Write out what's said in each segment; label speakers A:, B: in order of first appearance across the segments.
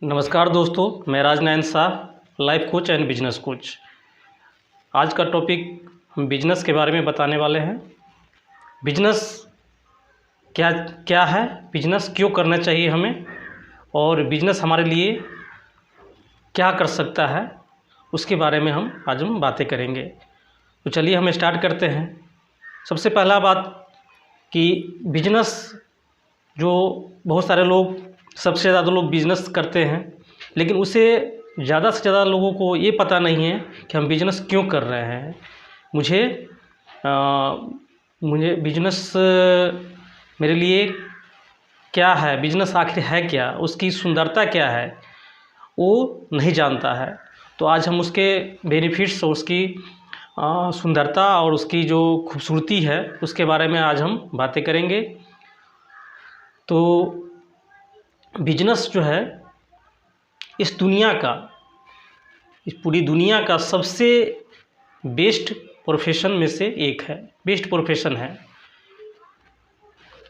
A: नमस्कार दोस्तों, मैं Rajnayan Shah, life coach and business coach. आज का टॉपिक हम बिजनेस के बारे में बताने वाले हैं। बिजनेस क्या क्या है, बिजनेस क्यों करना चाहिए हमें, और बिजनेस हमारे लिए क्या कर सकता है, उसके बारे में आज हम बातें करेंगे। तो चलिए हम स्टार्ट करते हैं। सबसे पहला बात कि बिजनेस जो बहुत सारे लोग, सबसे ज़्यादा लोग बिज़नेस करते हैं, लेकिन उसे ज़्यादा से ज़्यादा लोगों को ये पता नहीं है कि हम बिज़नेस क्यों कर रहे हैं। मुझे बिज़नेस मेरे लिए क्या है, बिज़नेस आखिर है क्या, उसकी सुंदरता क्या है, वो नहीं जानता है। तो आज हम उसके बेनिफिट्स और उसकी सुंदरता और उसकी जो खूबसूरती है, उसके बारे में आज हम बातें करेंगे। तो बिजनेस जो है इस पूरी दुनिया का सबसे बेस्ट प्रोफेशन में से एक है, बेस्ट प्रोफेशन है।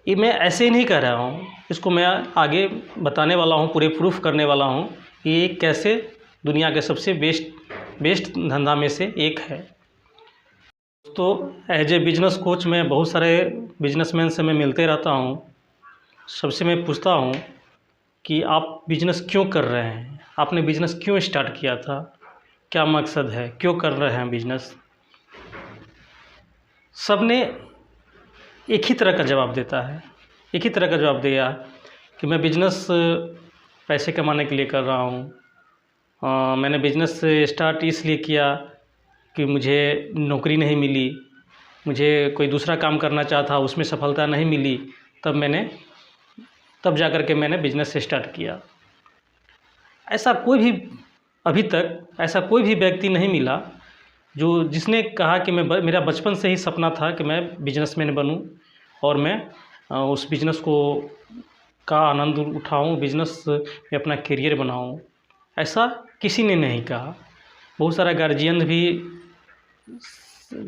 A: ये मैं ऐसे ही नहीं कह रहा हूँ, इसको मैं आगे बताने वाला हूँ, पूरे प्रूफ करने वाला हूँ कि ये कैसे दुनिया के सबसे बेस्ट धंधा में से एक है। तो एज ए बिजनेस कोच मैं बहुत सारे बिजनेसमैन से मैं मिलते रहता हूँ। सबसे मैं पूछता हूँ कि आप बिज़नेस क्यों कर रहे हैं, आपने बिज़नेस क्यों स्टार्ट किया था, क्या मकसद है, क्यों कर रहे हैं बिज़नेस। सब ने एक ही तरह का जवाब देता है, एक ही तरह का जवाब दिया कि मैं बिज़नेस पैसे कमाने के लिए कर रहा हूँ। मैंने बिज़नेस स्टार्ट इसलिए किया कि मुझे नौकरी नहीं मिली, मुझे कोई दूसरा काम करना चाहा, उसमें सफलता नहीं मिली, तब जा कर के मैंने बिज़नेस स्टार्ट किया। ऐसा कोई भी अभी तक ऐसा कोई भी व्यक्ति नहीं मिला जिसने कहा कि मेरा बचपन से ही सपना था कि मैं बिजनेसमैन बनूं और मैं उस बिज़नेस का आनंद उठाऊं, बिज़नेस में अपना करियर बनाऊं। ऐसा किसी ने नहीं कहा। बहुत सारा गार्जियन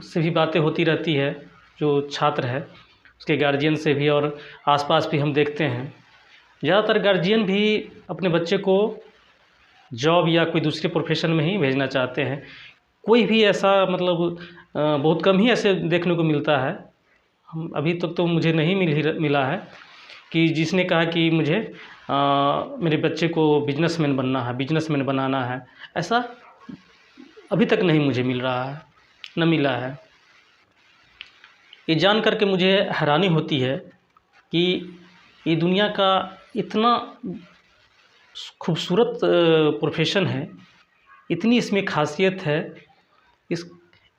A: से भी बातें होती रहती है, जो छात्र है उसके गार्जियन से भी, और आसपास भी हम देखते हैं ज़्यादातर गार्जियन भी अपने बच्चे को जॉब या कोई दूसरे प्रोफेशन में ही भेजना चाहते हैं। कोई भी ऐसा बहुत कम ही ऐसे देखने को मिलता है, हम अभी तक तो मुझे नहीं मिला है कि जिसने कहा कि मुझे मेरे बच्चे को बिजनेसमैन बनना है, बिजनेसमैन बनाना है। ऐसा अभी तक नहीं मुझे मिल रहा है, न मिला है। ये जान करके मुझे हैरानी होती है कि ये दुनिया का इतना खूबसूरत प्रोफेशन है, इतनी इसमें खासियत है,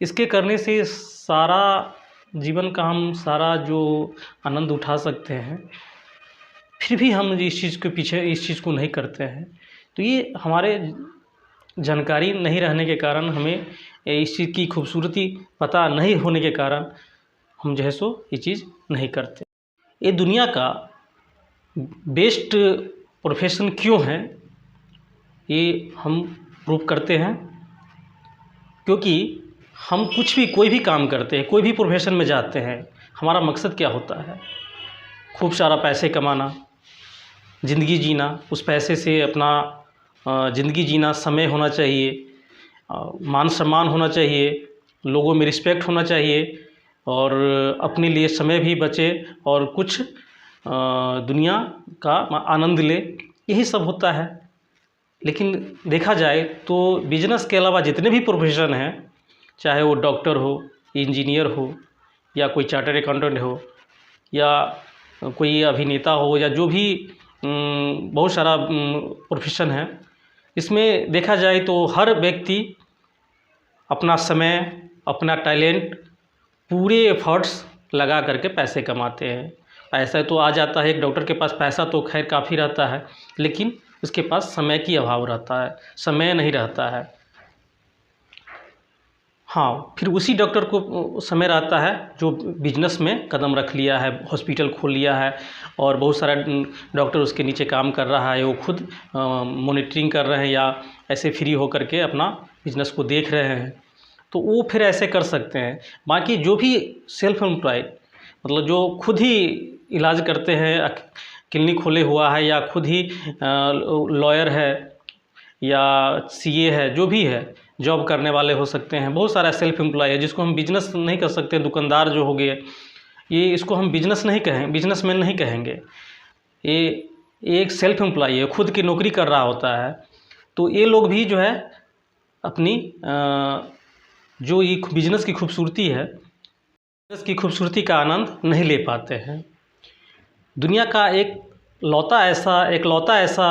A: इसके करने से सारा जीवन का हम सारा जो आनंद उठा सकते हैं, फिर भी हम इस चीज़ को नहीं करते हैं। तो ये हमारे जानकारी नहीं रहने के कारण, हमें इस चीज़ की खूबसूरती पता नहीं होने के कारण हम जो है सो ये चीज़ नहीं करते। ये दुनिया का बेस्ट प्रोफेशन क्यों है, ये हम प्रूव करते हैं। क्योंकि हम कोई भी काम करते हैं, कोई भी प्रोफेशन में जाते हैं, हमारा मकसद क्या होता है? खूब सारा पैसे कमाना, ज़िंदगी जीना, उस पैसे से अपना ज़िंदगी जीना, समय होना चाहिए, मान सम्मान होना चाहिए, लोगों में रिस्पेक्ट होना चाहिए, और अपने लिए समय भी बचे और कुछ दुनिया का आनंद ले, यही सब होता है। लेकिन देखा जाए तो बिजनेस के अलावा जितने भी प्रोफेशन हैं, चाहे वो डॉक्टर हो, इंजीनियर हो, या कोई चार्टर्ड अकाउंटेंट हो, या कोई अभिनेता हो, या जो भी बहुत सारा प्रोफेशन है, इसमें देखा जाए तो हर व्यक्ति अपना समय, अपना टैलेंट, पूरे एफर्ट्स लगा करके पैसे कमाते हैं। पैसा तो आ जाता है, एक डॉक्टर के पास पैसा तो खैर काफ़ी रहता है, लेकिन उसके पास समय की अभाव रहता है, समय नहीं रहता है। हाँ, फिर उसी डॉक्टर को समय रहता है जो बिजनेस में कदम रख लिया है, हॉस्पिटल खोल लिया है, और बहुत सारा डॉक्टर उसके नीचे काम कर रहा है, वो खुद मॉनिटरिंग कर रहे हैं या ऐसे फ्री होकर के अपना बिजनेस को देख रहे हैं, तो वो फिर ऐसे कर सकते हैं। बाकी जो भी सेल्फ एम्प्लॉयड, मतलब जो खुद ही इलाज करते हैं, क्लिनिक खोले हुआ है या खुद ही लॉयर है या सीए है, जो भी है, जॉब करने वाले हो सकते हैं। बहुत सारा सेल्फ एम्प्लॉय है जिसको हम बिजनेस नहीं कर सकते। दुकानदार जो हो गए, ये इसको हम बिजनेस नहीं कहें, बिजनेसमैन नहीं कहेंगे। ये एक सेल्फ एम्प्लॉय है, खुद की नौकरी कर रहा होता है। तो ये लोग भी जो है अपनी जो ये बिजनेस की खूबसूरती है, बिजनेस की खूबसूरती का आनंद नहीं ले पाते हैं। दुनिया का एकलौता ऐसा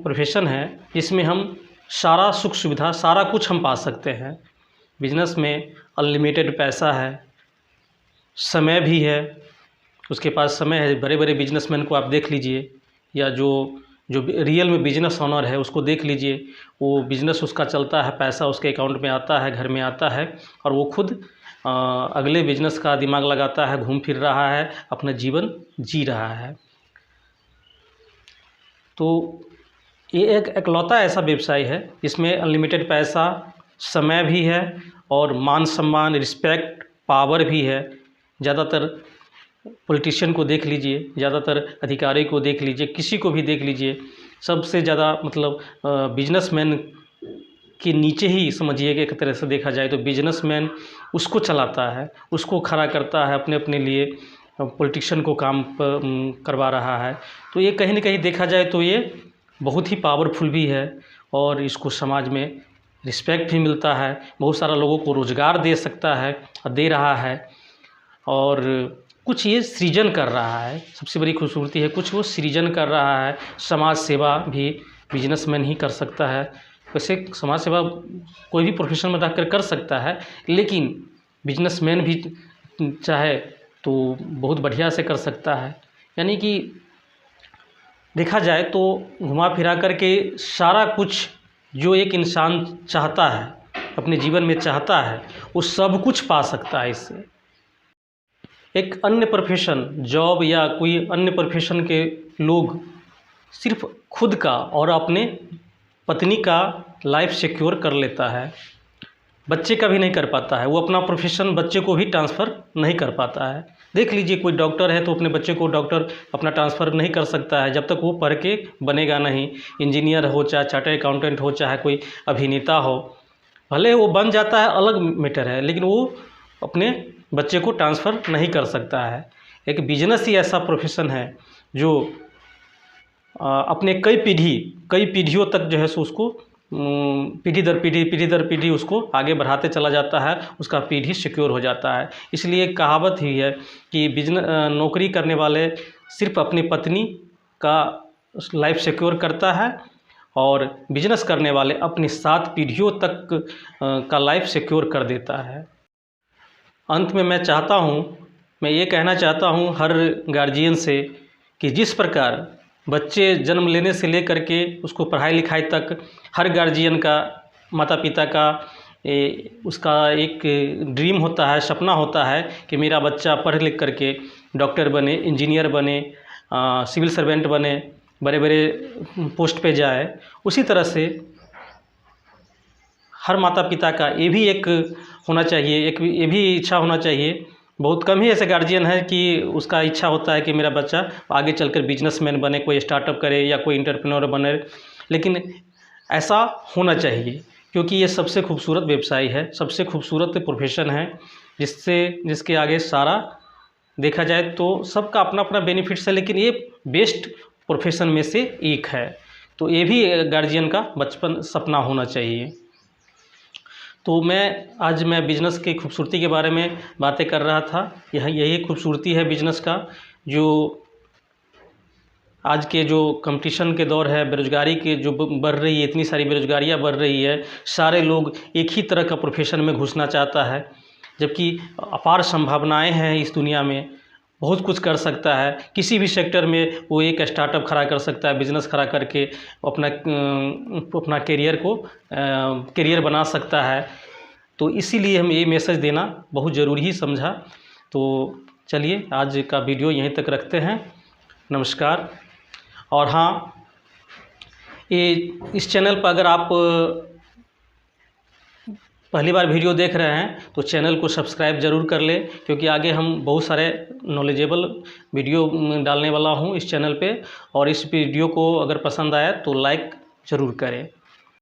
A: प्रोफेशन है जिसमें हम सारा सुख सुविधा, सारा कुछ हम पा सकते हैं। बिजनेस में अनलिमिटेड पैसा है, समय भी है, उसके पास समय है। बड़े बड़े बिजनेसमैन को आप देख लीजिए, या जो रियल में बिजनेस ऑनर है उसको देख लीजिए। वो बिजनेस उसका चलता है, पैसा उसके अकाउंट में आता है, घर में आता है, और वो खुद अगले बिजनेस का दिमाग लगाता है, घूम फिर रहा है, अपना जीवन जी रहा है। तो ये एक एकलौता ऐसा व्यवसाय है जिसमें अनलिमिटेड पैसा, समय भी है, और मान सम्मान, रिस्पेक्ट, पावर भी है। ज़्यादातर पॉलिटिशियन को देख लीजिए, ज़्यादातर अधिकारी को देख लीजिए, किसी को भी देख लीजिए, सबसे ज़्यादा मतलब बिजनेसमैन के नीचे ही समझिए कि एक तरह से देखा जाए तो बिजनेसमैन उसको चलाता है, उसको खड़ा करता है, अपने अपने लिए पॉलिटिशियन को काम करवा रहा है। तो ये कहीं ना कहीं देखा जाए तो ये बहुत ही पावरफुल भी है, और इसको समाज में रिस्पेक्ट भी मिलता है, बहुत सारा लोगों को रोज़गार दे सकता है, दे रहा है, और कुछ ये सृजन कर रहा है। सबसे बड़ी खूबसूरती है, कुछ वो सृजन कर रहा है। समाज सेवा भी बिजनेसमैन ही कर सकता है। वैसे समाज सेवा कोई भी प्रोफेशन में जाकर कर सकता है, लेकिन बिजनेसमैन भी चाहे तो बहुत बढ़िया से कर सकता है। यानी कि देखा जाए तो घुमा फिरा कर के सारा कुछ जो एक इंसान चाहता है, अपने जीवन में चाहता है, वो सब कुछ पा सकता है इससे। एक अन्य प्रोफेशन, जॉब या कोई अन्य प्रोफेशन के लोग सिर्फ खुद का और अपने पत्नी का लाइफ सिक्योर कर लेता है, बच्चे का भी नहीं कर पाता है। वो अपना प्रोफेशन बच्चे को भी ट्रांसफ़र नहीं कर पाता है। देख लीजिए, कोई डॉक्टर है तो अपने बच्चे को डॉक्टर अपना ट्रांसफ़र नहीं कर सकता है जब तक वो पढ़ के बनेगा नहीं। इंजीनियर हो, चाहे चार्टर्ड अकाउंटेंट हो, चाहे कोई अभिनेता हो, भले वो बन जाता है अलग मैटर है, लेकिन वो अपने बच्चे को ट्रांसफ़र नहीं कर सकता है। एक बिजनेस ही ऐसा प्रोफेशन है जो अपने कई पीढ़ियों तक जो है सो उसको पीढ़ी दर पीढ़ी उसको आगे बढ़ाते चला जाता है, उसका पीढ़ी सिक्योर हो जाता है। इसलिए एक कहावत ही है कि नौकरी करने वाले सिर्फ अपनी पत्नी का लाइफ सिक्योर करता है, और बिजनेस करने वाले अपनी 7 पीढ़ियों तक का लाइफ सिक्योर कर देता है। अंत में मैं ये कहना चाहता हूँ हर गार्जियन से कि जिस प्रकार बच्चे जन्म लेने से लेकर के उसको पढ़ाई लिखाई तक हर गार्जियन का, माता पिता का उसका एक ड्रीम होता है, सपना होता है कि मेरा बच्चा पढ़ लिख करके डॉक्टर बने, इंजीनियर बने, सिविल सर्वेंट बने, बड़े बड़े पोस्ट पे जाए। उसी तरह से हर माता पिता का ये भी एक होना चाहिए, ये भी इच्छा होना चाहिए। बहुत कम ही ऐसे गार्जियन हैं कि उसका इच्छा होता है कि मेरा बच्चा आगे चलकर बिजनेसमैन बने, कोई स्टार्टअप करे या कोई एंटरप्रेन्योर बने, लेकिन ऐसा होना चाहिए, क्योंकि ये सबसे खूबसूरत व्यवसाय है, सबसे खूबसूरत प्रोफेशन है, जिसके आगे सारा देखा जाए तो सबका अपना अपना बेनिफिट्स है, लेकिन ये बेस्ट प्रोफेशन में से एक है। तो ये भी गार्जियन का बचपन सपना होना चाहिए। तो आज मैं बिज़नेस की खूबसूरती के बारे में बातें कर रहा था। यही खूबसूरती है बिज़नेस का, जो आज के जो कंपटीशन के दौर है, बेरोज़गारी के जो बढ़ रही है, इतनी सारी बेरोज़गारियाँ बढ़ रही है, सारे लोग एक ही तरह का प्रोफेशन में घुसना चाहता है, जबकि अपार संभावनाएं हैं इस दुनिया में। बहुत कुछ कर सकता है, किसी भी सेक्टर में वो एक स्टार्टअप खड़ा कर सकता है, बिज़नेस खड़ा करके अपना करियर बना सकता है। तो इसीलिए हम ये मैसेज देना बहुत ज़रूरी ही समझा। तो चलिए आज का वीडियो यहीं तक रखते हैं। नमस्कार। और हाँ, इस चैनल पर अगर आप पहली बार वीडियो देख रहे हैं तो चैनल को सब्सक्राइब ज़रूर कर ले, क्योंकि आगे हम बहुत सारे नॉलेजेबल वीडियो डालने वाला हूं इस चैनल पे। और इस वीडियो को अगर पसंद आया तो लाइक ज़रूर करें।